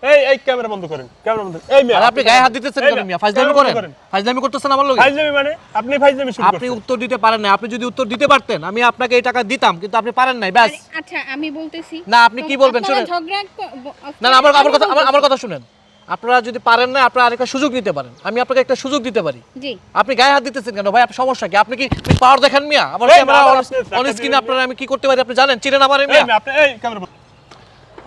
এই ক্যামেরা বন্ধ করেন, ক্যামেরা বন্ধ। এই মিয়া, আর আপনি গায়ে হাত দিতেছেন কেন মিয়া? ফাজলামি করেন? ফাজলামি করতেছেন আমার লগে? ফাইজলামি মানে আপনি ফাইজলামি শুরু আপনি করছেন। উত্তর দিতে পারেন না। আপনি যদি উত্তর দিতে পারতেন আমি আপনাকে এই টাকা দিতাম, কিন্তু আপনি পারেন নাই, ব্যাস। আচ্ছা আমি বলতেছি না, আপনি কি বলবেন শুনেন। না না, আমার কথা শুনেন। আপনারা যদি পারেন না, আপনারা আরেকটা সুযোগ নিতে পারেন। আমি আপনাকে একটা সুযোগ দিতে পারি। জি আপনি গায়ে হাত দিতেছেন কেন ভাই? আপনার সমস্যা কি? আপনি কি পাওয়ার দেখেন মিয়া? আমার এই ক্যামেরা আবার আপনি অন স্ক্রিনে আপনারা আমি কি করতে পারি আপনি জানেন? চিনেন আমার এই মিয়া? মিয়া, আপনি এই ক্যামেরা বন্ধ।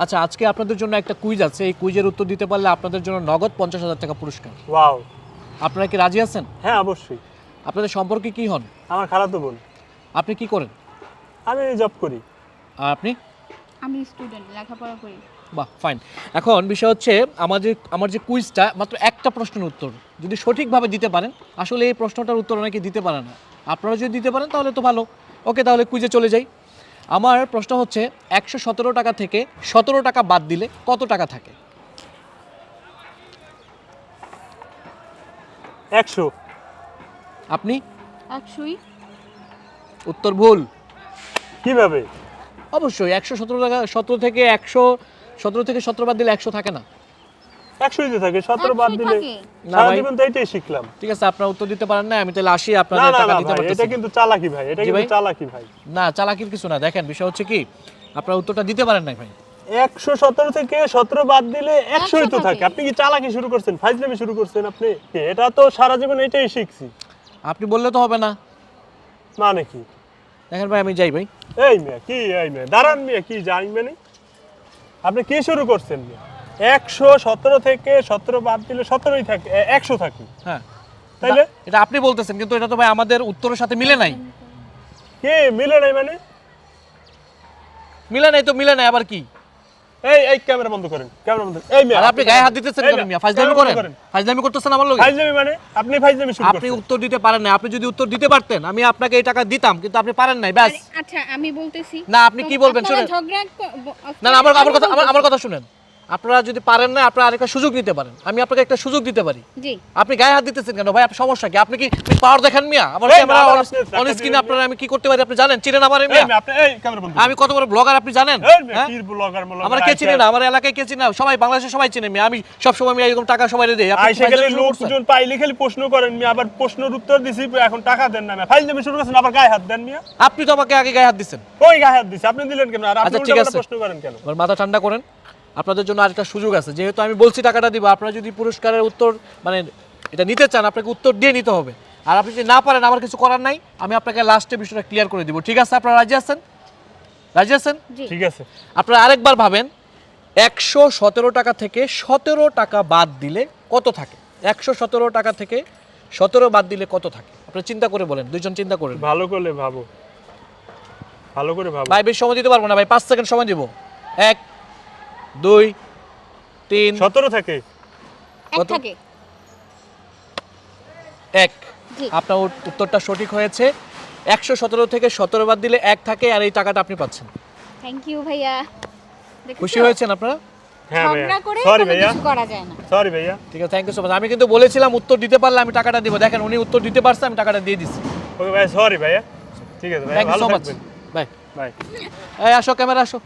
আচ্ছা, আজকে আপনাদের জন্য একটা কুইজ আছে। এই কুইজের উত্তর দিতে পারলে আপনাদের জন্য নগদ ৫০,০০০ টাকা পুরস্কার। ওয়াও। আপনারা কি রাজি আছেন? হ্যাঁ অবশ্যই। আপনাদের সম্পর্কে কি হন? আমার খালাতো বোন। আপনি কি করেন? আমি জব করি। আর আপনি? আমি স্টুডেন্ট, লেখাপড়া করি। বাহ, ফাইন। এখন বিষয় হচ্ছে আমার যে কুইজটা মাত্র একটা প্রশ্নের উত্তর যদি সঠিকভাবে দিতে পারেন, আসলে এই প্রশ্নটার উত্তর অনেকে দিতে পারে না। আপনারা যদি দিতে পারেন তাহলে তো ভালো। ওকে, তাহলে কুইজে চলে যাই। আমার প্রশ্ন হচ্ছে ১১৭ টাকা থেকে ১৭ টাকা বাদ দিলে কত টাকা থাকে? 100। আপনি? 100ই। উত্তর ভুল। কিভাবে? অবশ্যই ১১৭ টাকা, ১৭ থেকে ১৭ বাদ দিলে ১০০ থাকে না। 100ই তো থাকে, 17 বাদ 100ই দিলে। থাকে। না সারা ভাই। জীবন তো এটাই শিখলাম। ঠিক আছে, আপনারা উত্তর দিতে পারেন না, আমি তাহলে আসি, না আপনাদের না টাকা না দিতে ভাই, এটা পারতেছি। কিন্তু চালাকি ভাই, এটা জি কিন্তু ভাই? চালাকি ভাই। না, চালাকির কিছু না। দেখেন বিষয় হচ্ছে কি, আপনারা উত্তরটা দিতে পারেন না ভাই। 117 থেকে 17 বাদ দিলে 100ই তো 100 থাকে। থাকে। আপনি কি চালাকি শুরু করছেন, ফাইজলামি শুরু করছেন আপনি? এটা তো সারা জীবন এটাই শিখছি। আপনি বললে তো হবে না। মানে কি? দেখেন ভাই, আমি যাই ভাই। এই মিয়া কি, এই মিয়া দাঁড়ান মিয়া, কি জানি মানে আপনি কি শুরু করছেন মিয়া? 117 থেকে 17 বাদ দিলে 17ই থাকে, 100 থাকে। হ্যাঁ, তাইলে এটা আপনি বলতেছেন, কিন্তু এটা তো ভাই আমাদের উত্তরের সাথে মিলে নাই। কি মিলে নাই মানে? মিলে নাই তো মিলে নাই আবার কি? এই ক্যামেরা বন্ধ করেন, ক্যামেরা বন্ধ। এই মিয়া, আর আপনি গায়ে হাত দিতেছেন এই কেন মিয়া, মিয়া? ফাজলামি ক্যামেরা বন্ধ করেন? ফাজলামি করতেছেন আমার লগে? ফাইজলামি মানে আপনি ফাইজলামি শুরু আপনি করছেন। উত্তর দিতে পারেন না। আপনি যদি উত্তর দিতে পারতেন আমি আপনাকে এই টাকা দিতাম, কিন্তু আপনি পারেন নাই, ব্যাস। আচ্ছা আমি বলতেছি না, আপনি কি বলবেন শুনেন। না না, আমার কথা শুনেন। আপনারা যদি পারেন না, আপনারা আরেকটা সুযোগ নিতে পারেন। আমি আপনাকে একটা সুযোগ দিতে পারি। জি আপনি গায়ে হাত দিতেছেন কেন ভাই? আপনার সমস্যা কি? আপনি কি পাওয়ার দেখেন মিয়া? আমার এই ক্যামেরা আবার আপনি অন একটা স্ক্রিনে দিবেন আপনারা আমি কি করতে পারি আপনি জানেন? চিনেন আমার এই মিয়া? মিয়া, আপনি এই ক্যামেরা বন্ধ। আমি কত বড় ব্লগার আপনি জানেন? এই মিয়া, হ্যাঁ? কি ব্লগার মলগার? আমার কে চিনে না? আমার এলাকায় কে চিনে না? সবাই বাংলাদেশে সবাই চিনে মিয়া। আমি সব সময় মিয়া এরকম টাকা সবাই দেই। আপনি আইসা গেলে লোকজন পাইলে খালি প্রশ্ন করেন মিয়া, আবার প্রশ্নের উত্তর দিছি, এখন টাকা দেন না মিয়া। ফাইজলামি শুরু করছেন, আবার গায়ে হাত দেন মিয়া। আপনি তো আমাকে আগে গায়ে হাত দিচ্ছেন। ওই গায়ে হাত দিছে, আপনি দিলেন কেন? আর আপনি আচ্ছা, ঠিক উল্টাপাল্টা আছে। প্রশ্ন করেন কেন? আমার মাথা ঠান্ডা করেন। আপনাদের জন্য আরেকটা সুযোগ আছে। যেহেতু আমি বলছি টাকাটা দিব, আপনারা যদি পুরস্কারের উত্তর মানে এটা নিতে চান, আপনাকে উত্তর দিয়ে নিতে হবে। আর আপনি যদি না পারেন, আমার কিছু করার নাই। আমি আপনাকে লাস্টে বিষয়টা ক্লিয়ার করে দিব। ঠিক আছে? আপনারা রাজি আছেন? রাজি আছেন? জি ঠিক আছে। আপনারা আরেকবার ভাবেন, ১১৭ টাকা থেকে ১৭ টাকা বাদ দিলে কত থাকে? ১১৭ টাকা থেকে ১৭ বাদ দিলে কত থাকে? আপনারা চিন্তা করে বলেন, দুইজন চিন্তা করেন। ভালো করে ভাবো, ভালো করে ভাবো। ভাই বেশি সময় দিতে পারবো না ভাই, ৫ সেকেন্ড সময় দিব। ১ ২ ৩ 17 থাকে। এক কত? থাকে ১। জি আপনার উত্তরটা সঠিক হয়েছে। ১১৭ থেকে ১৭ বাদ দিলে ১ থাকে, আর এই টাকাটা আপনি পাচ্ছেন। থ্যাংক ইউ ভাইয়া দেখেছো? খুশি হয়েছেন আপনারা? হ্যাঁ ভাইয়া, ঝগড়া করে সরি কোনো ভাইয়া, কিছু করা যায় না। সরি ভাইয়া। ঠিক আছে, থ্যাংক ইউ সো মাচ। আমি কিন্তু বলেছিলাম উত্তর দিতে পারলে আমি টাকাটা দিব। দেখেন উনি উত্তর দিতে পারছে, আমি টাকাটা দিয়ে দিচ্ছি। ওকে ভাইয়া, সরি ভাইয়া। ঠিক আছে ভাইয়া, থ্যাংক ইউ ভালো সো মাচ। থাকবেন। বাই। বাই। এই আসো, ক্যামেরা আসো।